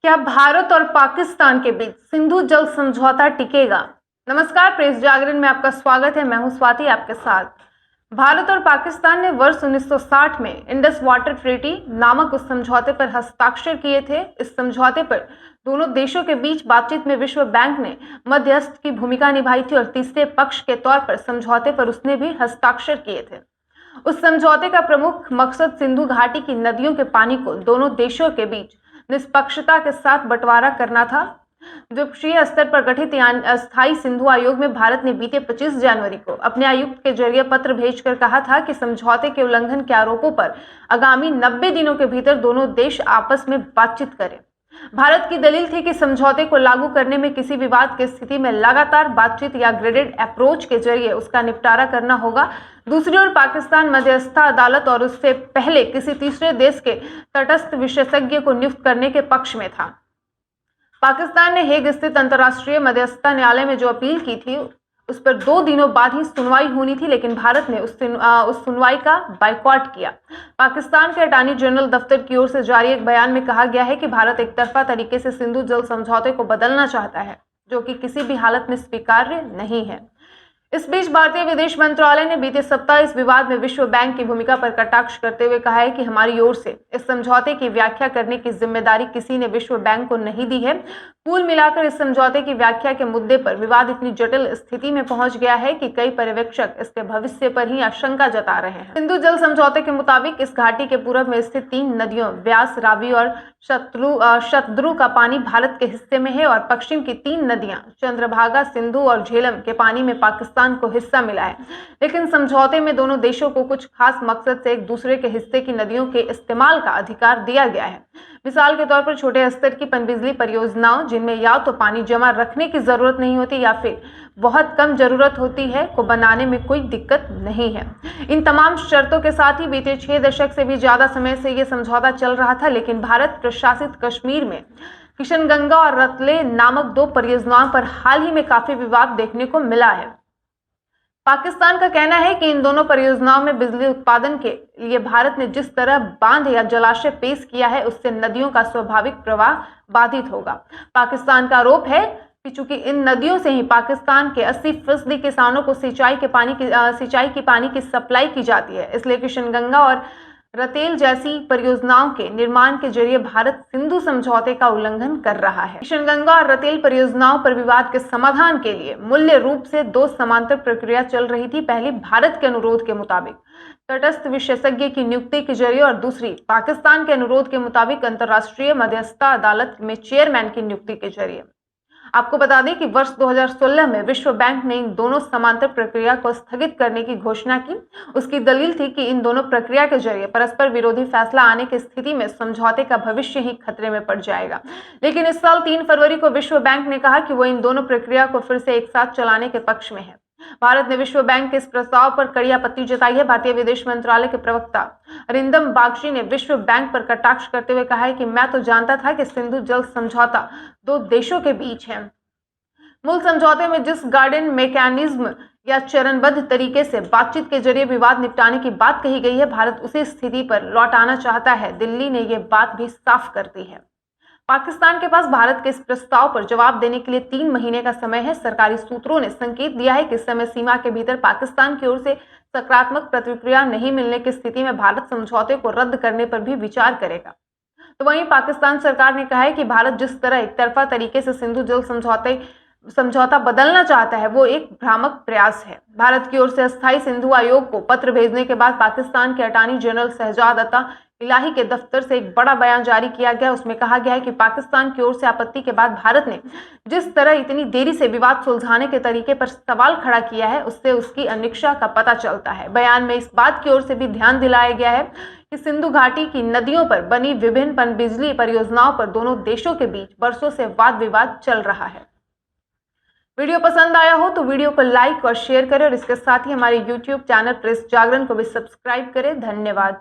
क्या भारत और पाकिस्तान के बीच सिंधु जल समझौता टिकेगा? नमस्कार, प्रेस जागरण में आपका स्वागत है। मैं हूं स्वाति आपके साथ। भारत और पाकिस्तान ने वर्ष 1960 में इंडस वाटर ट्रीटी नामक उस समझौते पर हस्ताक्षर किए थे। इस समझौते पर दोनों देशों के बीच बातचीत में विश्व बैंक ने मध्यस्थ की भूमिका निभाई थी और तीसरे पक्ष के तौर पर समझौते पर उसने भी हस्ताक्षर किए थे। उस समझौते का प्रमुख मकसद सिंधु घाटी की नदियों के पानी को दोनों देशों के बीच निष्पक्षता के साथ बंटवारा करना था। द्विपक्षीय स्तर पर गठित अस्थायी सिंधु आयोग में भारत ने बीते 25 जनवरी को अपने आयुक्त के जरिए पत्र भेजकर कहा था कि समझौते के उल्लंघन के आरोपों पर आगामी 90 दिनों के भीतर दोनों देश आपस में बातचीत करें। भारत की दलील थी कि समझौते को लागू करने में किसी विवाद की स्थिति में लगातार बातचीत या ग्रेडेड अप्रोच के जरिए उसका निपटारा करना होगा। दूसरी ओर पाकिस्तान मध्यस्थता अदालत और उससे पहले किसी तीसरे देश के तटस्थ विशेषज्ञ को नियुक्त करने के पक्ष में था। पाकिस्तान ने हेग स्थित अंतर्राष्ट्रीय मध्यस्थता न्यायालय में जो अपील की थी उस पर 2 दिनों बाद ही सुनवाई होनी थी, लेकिन भारत ने उस सुनवाई का बायकॉट किया। पाकिस्तान के अटॉर्नी जनरल दफ्तर की ओर से जारी एक बयान में कहा गया है कि भारत एक तरफा तरीके से सिंधु जल समझौते को बदलना चाहता है, जो कि किसी भी हालत में स्वीकार्य नहीं है। इस बीच भारतीय विदेश मंत्रालय ने बीते सप्ताह इस विवाद में विश्व बैंक की भूमिका पर कटाक्ष करते हुए कहा है कि हमारी ओर से इस समझौते की व्याख्या करने की जिम्मेदारी किसी ने विश्व बैंक को नहीं दी है। कुल मिलाकर इस समझौते की व्याख्या के मुद्दे पर विवाद इतनी जटिल स्थिति में पहुंच गया है कि कई पर्यवेक्षक इसके भविष्य पर ही आशंका जता रहे हैं। सिंधु जल समझौते के मुताबिक इस घाटी के पूर्व में स्थित 3 नदियों व्यास, रावी और शतद्रु का पानी भारत के हिस्से में है और पश्चिम की 3 नदियां चंद्रभागा, सिंधु और झेलम के पानी में पाकिस्तान को हिस्सा मिला है। लेकिन समझौते में दोनों देशों को कुछ खास मकसद से एक दूसरे के हिस्से की नदियों के इस्तेमाल का अधिकार दिया गया है। मिसाल के तौर पर छोटे स्तर की पनबिजली परियोजनाओं, जिनमें या तो पानी जमा रखने की जरूरत नहीं होती या फिर बहुत कम जरूरत होती है, को बनाने में कोई दिक्कत नहीं है। इन तमाम शर्तों के साथ ही बीते 6 दशक से भी ज्यादा समय से यह समझौता चल रहा था, लेकिन भारत प्रशासित कश्मीर में किशनगंगा और रतले नामक 2 परियोजनाओं पर हाल ही में काफी विवाद देखने को मिला है। पाकिस्तान का कहना है कि इन दोनों परियोजनाओं में बिजली उत्पादन के लिए भारत ने जिस तरह बांध या जलाशय पेश किया है, उससे नदियों का स्वाभाविक प्रवाह बाधित होगा। पाकिस्तान का आरोप है कि चूंकि इन नदियों से ही पाकिस्तान के 80% किसानों को सिंचाई की पानी की सप्लाई की जाती है, इसलिए किशनगंगा और रतेल जैसी परियोजनाओं के निर्माण के जरिए भारत सिंधु समझौते का उल्लंघन कर रहा है। किशनगंगा और रतेल परियोजनाओं पर विवाद के समाधान के लिए मूल्य रूप से 2 समांतर प्रक्रिया चल रही थी। पहली भारत के अनुरोध के मुताबिक तटस्थ विशेषज्ञ की नियुक्ति के जरिए और दूसरी पाकिस्तान के अनुरोध के मुताबिक अंतर्राष्ट्रीय मध्यस्थता अदालत में चेयरमैन की नियुक्ति के जरिए। आपको बता दें कि वर्ष 2016 में विश्व बैंक ने इन दोनों समांतर प्रक्रिया को स्थगित करने की घोषणा की। उसकी दलील थी कि इन दोनों प्रक्रिया के जरिए परस्पर विरोधी फैसला आने की स्थिति में समझौते का भविष्य ही खतरे में पड़ जाएगा। लेकिन इस साल 3 फरवरी को विश्व बैंक ने कहा कि वो इन दोनों प्रक्रिया को फिर से एक साथ चलाने के पक्ष में है। भारत ने विश्व बैंक के इस प्रस्ताव पर कड़ी आपत्ति जताई है। भारतीय विदेश मंत्रालय के प्रवक्ता अरिंदम बागची ने विश्व बैंक पर कटाक्ष करते हुए कहा है कि मैं तो जानता था कि सिंधु जल समझौता 2 देशों के बीच है। मूल समझौते में जिस गार्डन मैकेनिज्म या चरणबद्ध तरीके से बातचीत के जरिए विवाद निपटाने की बात कही गई है, भारत उसी स्थिति पर लौट आना चाहता है। दिल्ली ने यह बात भी साफ कर दी है। पाकिस्तान के पास भारत के इस प्रस्ताव पर जवाब देने के लिए 3 महीने का समय है। सरकारी सूत्रों ने संकेत दिया है कि समय सीमा के भीतर पाकिस्तान की ओर से सकारात्मक प्रतिक्रिया नहीं मिलने की स्थिति में भारत समझौते को रद्द करने पर भी विचार करेगा। तो वहीं पाकिस्तान सरकार ने कहा है कि भारत जिस तरह एक तरफा तरीके से सिंधु जल समझौता बदलना चाहता है, वो एक भ्रामक प्रयास है। भारत की ओर से अस्थायी सिंधु आयोग को पत्र भेजने के बाद पाकिस्तान के अटॉर्नी जनरल शहजाद अता इलाही के दफ्तर से एक बड़ा बयान जारी किया गया। उसमें कहा गया है कि पाकिस्तान की ओर से आपत्ति के बाद भारत ने जिस तरह इतनी देरी से विवाद सुलझाने के तरीके पर सवाल खड़ा किया है, उससे उसकी अनिच्छा का पता चलता है। बयान में इस बात की ओर से भी ध्यान दिलाया गया है कि सिंधु घाटी की नदियों पर बनी विभिन्न पनबिजली परियोजनाओं पर दोनों देशों के बीच बरसों से वाद विवाद चल रहा है। वीडियो पसंद आया हो तो वीडियो को लाइक और शेयर करें और इसके साथ ही हमारे YouTube चैनल प्रेस जागरण को भी सब्सक्राइब करें। धन्यवाद।